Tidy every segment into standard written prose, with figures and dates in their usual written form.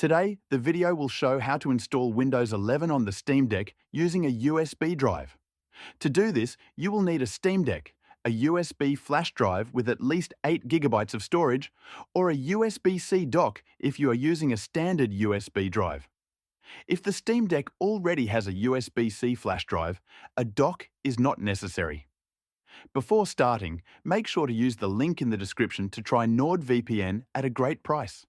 Today, the video will show how to install Windows 11 on the Steam Deck using a USB drive. To do this, you will need a Steam Deck, a USB flash drive with at least 8 GB of storage, or a USB-C dock if you are using a standard USB drive. If the Steam Deck already has a USB-C flash drive, a dock is not necessary. Before starting, make sure to use the link in the description to try NordVPN at a great price.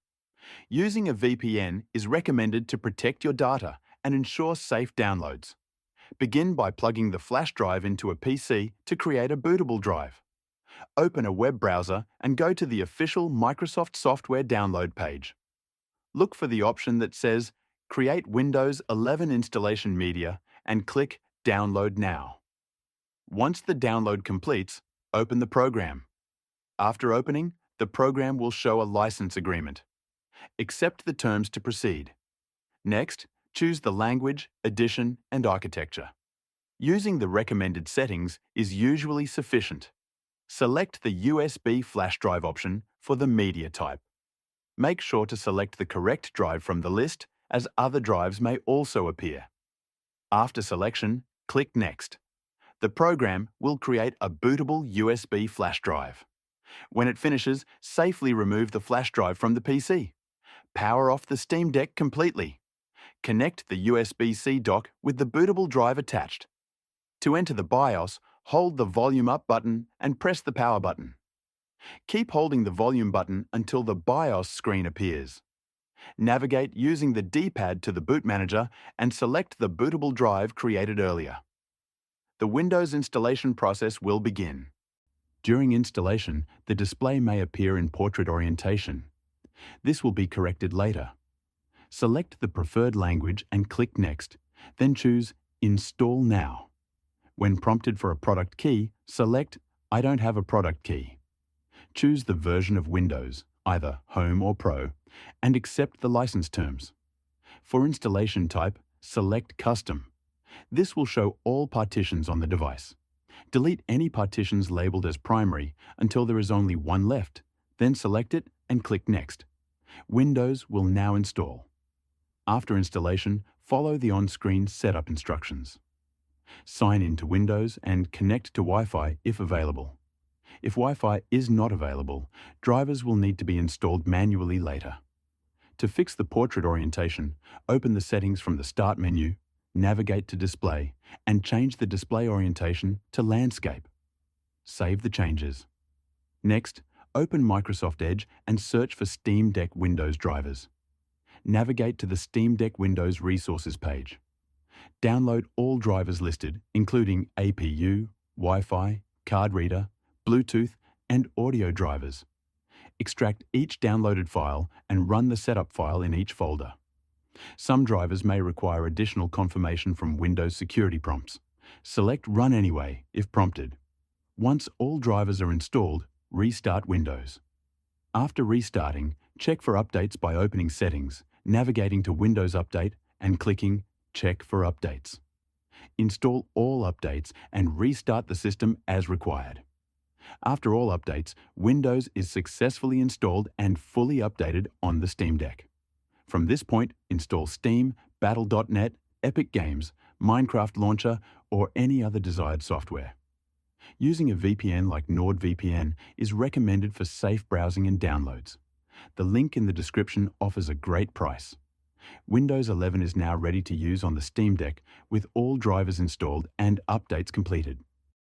Using a VPN is recommended to protect your data and ensure safe downloads. Begin by plugging the flash drive into a PC to create a bootable drive. Open a web browser and go to the official Microsoft software download page. Look for the option that says Create Windows 11 Installation Media and click Download Now. Once the download completes, open the program. After opening, the program will show a license agreement. Accept the terms to proceed. Next, choose the language, edition, and architecture. Using the recommended settings is usually sufficient. Select the USB flash drive option for the media type. Make sure to select the correct drive from the list, as other drives may also appear. After selection, click Next. The program will create a bootable USB flash drive. When it finishes, safely remove the flash drive from the PC. Power off the Steam Deck completely. Connect the USB-C dock with the bootable drive attached. To enter the BIOS, hold the volume up button and press the power button. Keep holding the volume button until the BIOS screen appears. Navigate using the D-pad to the boot manager and select the bootable drive created earlier. The Windows installation process will begin. During installation, the display may appear in portrait orientation. This will be corrected later. Select the preferred language and click Next, then choose Install Now. When prompted for a product key, select I don't have a product key. Choose the version of Windows, either Home or Pro, and accept the license terms. For installation type, select Custom. This will show all partitions on the device. Delete any partitions labeled as primary until there is only one left, then select it and click Next. Windows will now install. After installation, follow the on-screen setup instructions. Sign in to Windows and connect to Wi-Fi if available. If Wi-Fi is not available, drivers will need to be installed manually later. To fix the portrait orientation, open the settings from the Start menu, navigate to Display, and change the display orientation to Landscape. Save the changes. Next, open Microsoft Edge and search for Steam Deck Windows drivers. Navigate to the Steam Deck Windows Resources page. Download all drivers listed, including APU, Wi-Fi, card reader, Bluetooth, and audio drivers. Extract each downloaded file and run the setup file in each folder. Some drivers may require additional confirmation from Windows security prompts. Select Run Anyway if prompted. Once all drivers are installed, restart Windows. After restarting, check for updates by opening Settings, navigating to Windows Update, and clicking Check for Updates. Install all updates and restart the system as required. After all updates, Windows is successfully installed and fully updated on the Steam Deck. From this point, install Steam, Battle.net, Epic Games, Minecraft Launcher, or any other desired software. Using a VPN like NordVPN is recommended for safe browsing and downloads. The link in the description offers a great price. Windows 11 is now ready to use on the Steam Deck with all drivers installed and updates completed.